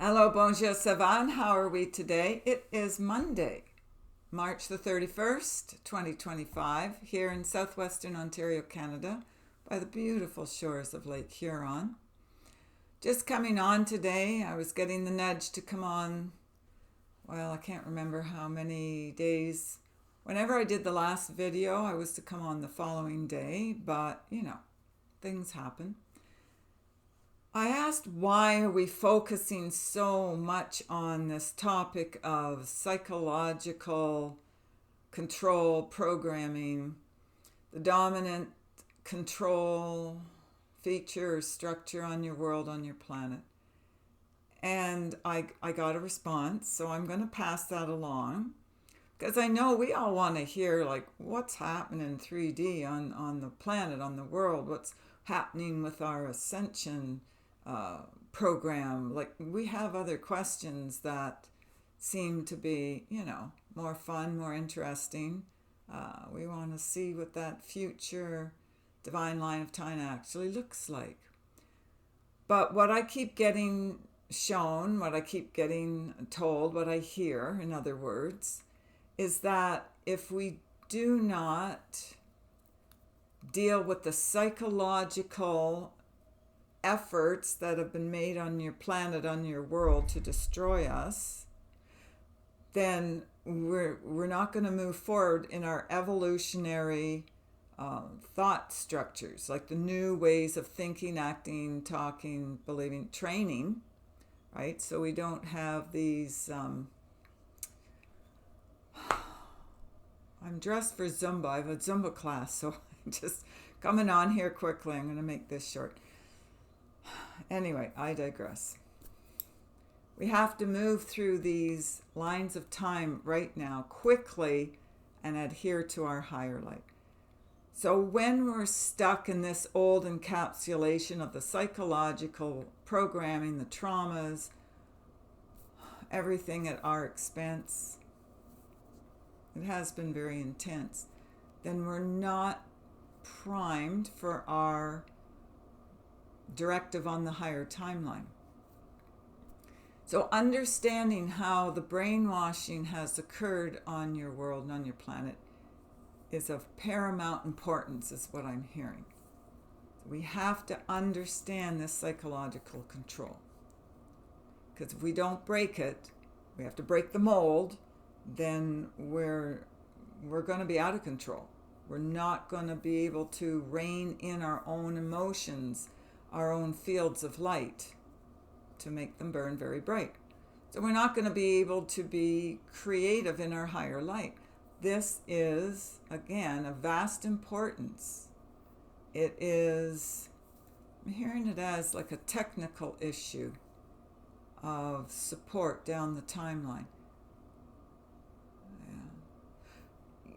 Hello, bonjour, ça va? How are we today? It is Monday, March the 31st, 2025, here in southwestern Ontario, Canada, by the beautiful shores of Lake Huron. Just coming on today, I was getting the nudge to come on, well, I can't remember how many days. Whenever I did the last video, I was to come on the following day, but things happen. I asked, why are we focusing so much on this topic of psychological control programming, the dominant control feature or structure on your world, on your planet? And I got a response, so I'm going to pass that along because I know we all want to hear like what's happening in 3D on the planet, on the world, what's happening with our ascension program. Like, we have other questions that seem to be, more fun, more interesting. We want to see what that future divine line of time actually looks like. But what I keep getting shown, what I keep getting told, what I hear, in other words, is that if we do not deal with the psychological efforts that have been made on your planet, on your world, to destroy us, then we're not going to move forward in our evolutionary thought structures, like the new ways of thinking, acting, talking, believing, training, right? So we don't have these. I'm dressed for Zumba. I have a Zumba class, so I'm just coming on here quickly. I'm going to make this short. Anyway, I digress. We have to move through these lines of time right now quickly and adhere to our higher light. So when we're stuck in this old encapsulation of the psychological programming, the traumas, everything at our expense, it has been very intense, then we're not primed for our directive on the higher timeline. So understanding how the brainwashing has occurred on your world and on your planet is of paramount importance, is what I'm hearing. We have to understand this psychological control, because if we don't break it, we have to break the mold, then we're going to be out of control. We're not going to be able to rein in our own emotions, our own fields of light, to make them burn very bright. So we're not going to be able to be creative in our higher light. This is, again, of vast importance. It is, I'm hearing it as like a technical issue of support down the timeline.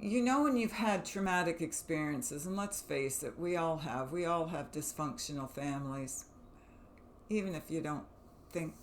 When you've had traumatic experiences, and let's face it, we all have dysfunctional families. Even if you don't think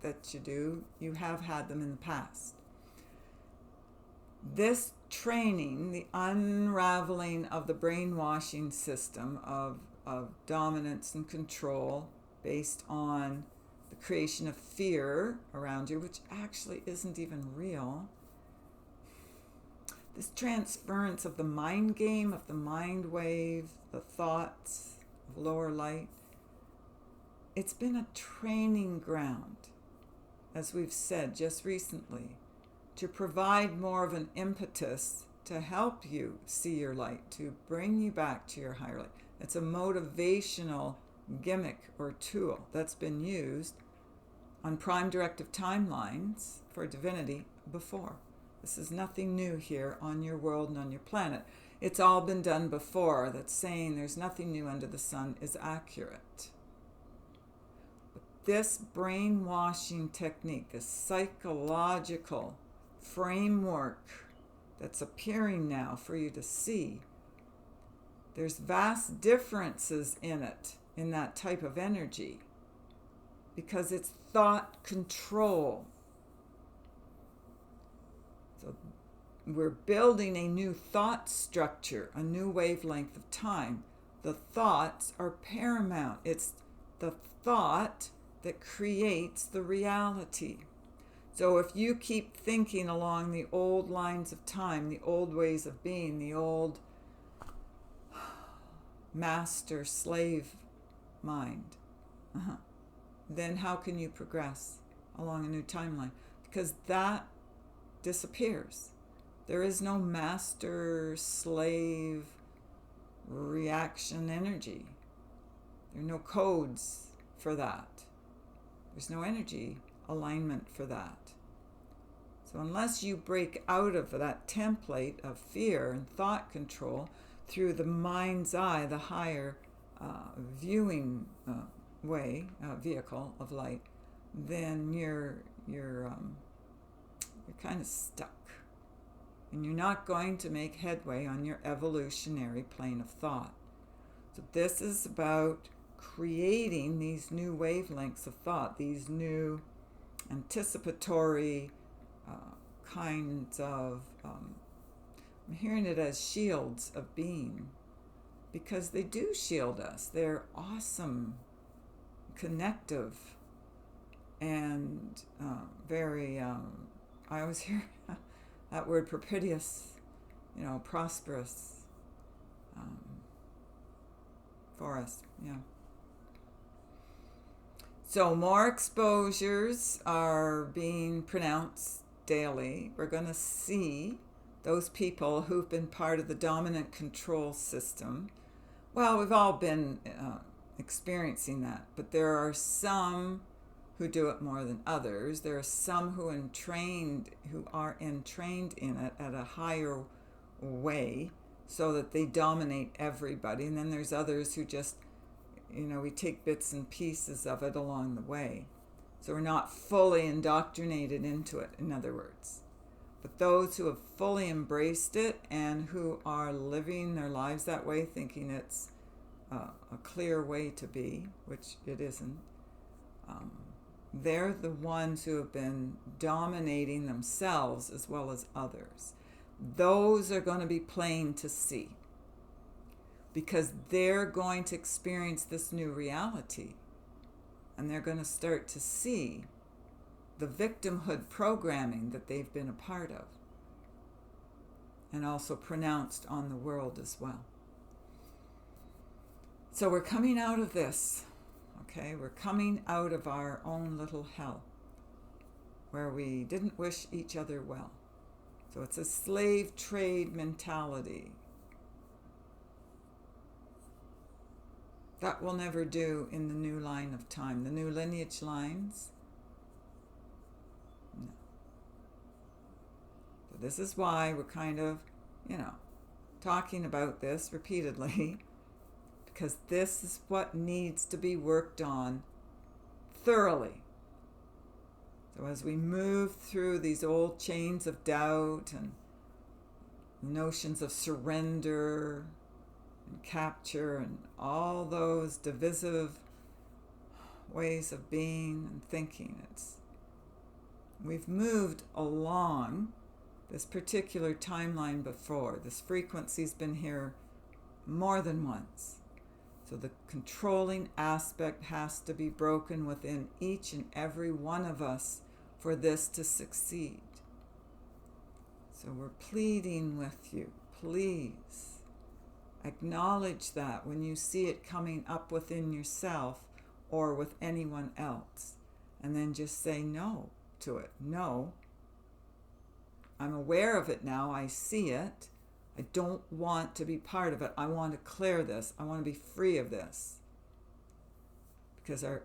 that you do, you have had them in the past. This training, the unraveling of the brainwashing system of dominance and control based on the creation of fear around you, which actually isn't even real, this transference of the mind game, of the mind wave, the thoughts of lower light, it's been a training ground, as we've said just recently, to provide more of an impetus to help you see your light, to bring you back to your higher light. It's a motivational gimmick or tool that's been used on prime directive timelines for divinity before. This is nothing new here on your world and on your planet. It's all been done before. That saying, there's nothing new under the sun, is accurate. But this brainwashing technique, this psychological framework that's appearing now for you to see, there's vast differences in it, in that type of energy, because it's thought control. So we're building a new thought structure, a new wavelength of time. The thoughts are paramount. It's the thought that creates the reality. So if you keep thinking along the old lines of time, the old ways of being, the old master-slave mind, then how can you progress along a new timeline? Because that disappears. There is no master-slave reaction energy. There are no codes for that. There's no energy alignment for that. So unless you break out of that template of fear and thought control through the mind's eye, the higher viewing vehicle of light, then you're kind of stuck, and you're not going to make headway on your evolutionary plane of thought. So this is about creating these new wavelengths of thought, these new anticipatory kinds of, I'm hearing it as shields of being, because they do shield us. They're awesome, connective, and very, I always hear that word propitious, prosperous for us, yeah. So more exposures are being pronounced daily. We're going to see those people who've been part of the dominant control system. Well, we've all been experiencing that, but there are some who do it more than others. There are some who are entrained in it at a higher way so that they dominate everybody. And then there's others who just, we take bits and pieces of it along the way. So we're not fully indoctrinated into it, in other words. But those who have fully embraced it and who are living their lives that way, thinking it's a clear way to be, which it isn't, they're the ones who have been dominating themselves as well as others. Those are going to be plain to see, because they're going to experience this new reality, and they're going to start to see the victimhood programming that they've been a part of, and also pronounced on the world as well. So we're coming out of this, okay? We're coming out of our own little hell, where we didn't wish each other well. So it's a slave trade mentality. That will never do in the new line of time, the new lineage lines. No. So this is why we're kind of, talking about this repeatedly, because this is what needs to be worked on thoroughly. So as we move through these old chains of doubt and notions of surrender and capture and all those divisive ways of being and thinking, we've moved along this particular timeline before. This frequency's been here more than once. So the controlling aspect has to be broken within each and every one of us for this to succeed. So we're pleading with you, please acknowledge that when you see it coming up within yourself or with anyone else, and then just say no to it. No, I'm aware of it now, I see it. I don't want to be part of it. I want to clear this. I want to be free of this. Because our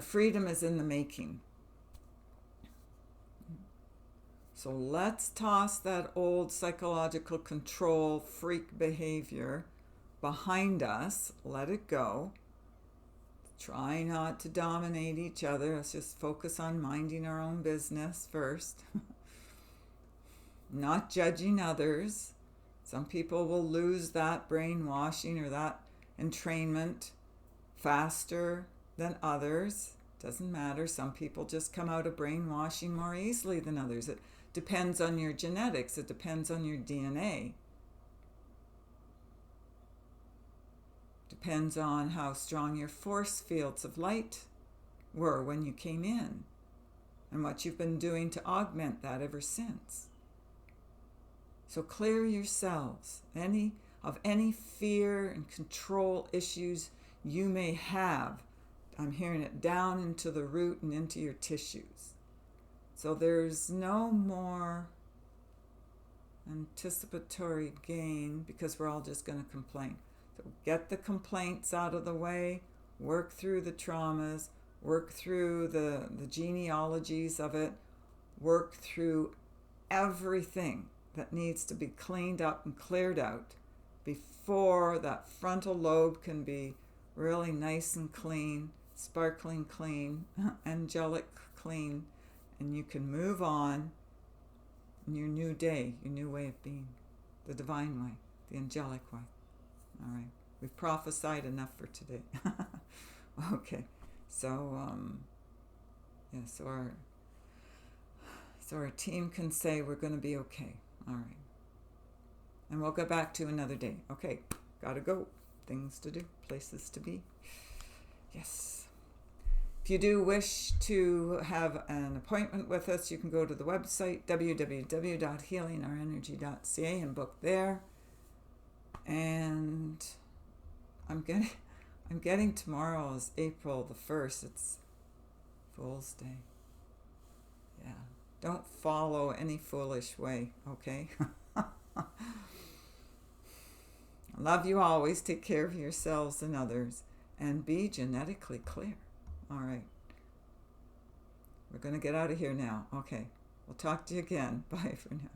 freedom is in the making. So let's toss that old psychological control freak behavior behind us. Let it go. Try not to dominate each other. Let's just focus on minding our own business first. Not judging others. Some people will lose that brainwashing or that entrainment faster than others. Doesn't matter. Some people just come out of brainwashing more easily than others. It depends on your genetics. It depends on your DNA. Depends on how strong your force fields of light were when you came in, and what you've been doing to augment that ever since. So clear yourselves of any fear and control issues you may have. I'm hearing it down into the root and into your tissues. So there's no more anticipatory gain, because we're all just going to complain. So get the complaints out of the way, work through the traumas, work through the genealogies of it, work through everything that needs to be cleaned up and cleared out before that frontal lobe can be really nice and clean, sparkling clean, angelic clean, and you can move on in your new day, your new way of being, the divine way, the angelic way. All right, we've prophesied enough for today. Okay, so so our team can say we're going to be okay. All right, and we'll go back to another day. Okay, gotta go. Things to do, places to be. Yes. If you do wish to have an appointment with us, you can go to the website www.healingourenergy.ca and book there. And I'm getting tomorrow is April the 1st. It's Fool's Day. Yeah. Don't follow any foolish way, okay? I love you always. Take care of yourselves and others, and be genetically clear. All right. We're going to get out of here now. Okay. We'll talk to you again. Bye for now.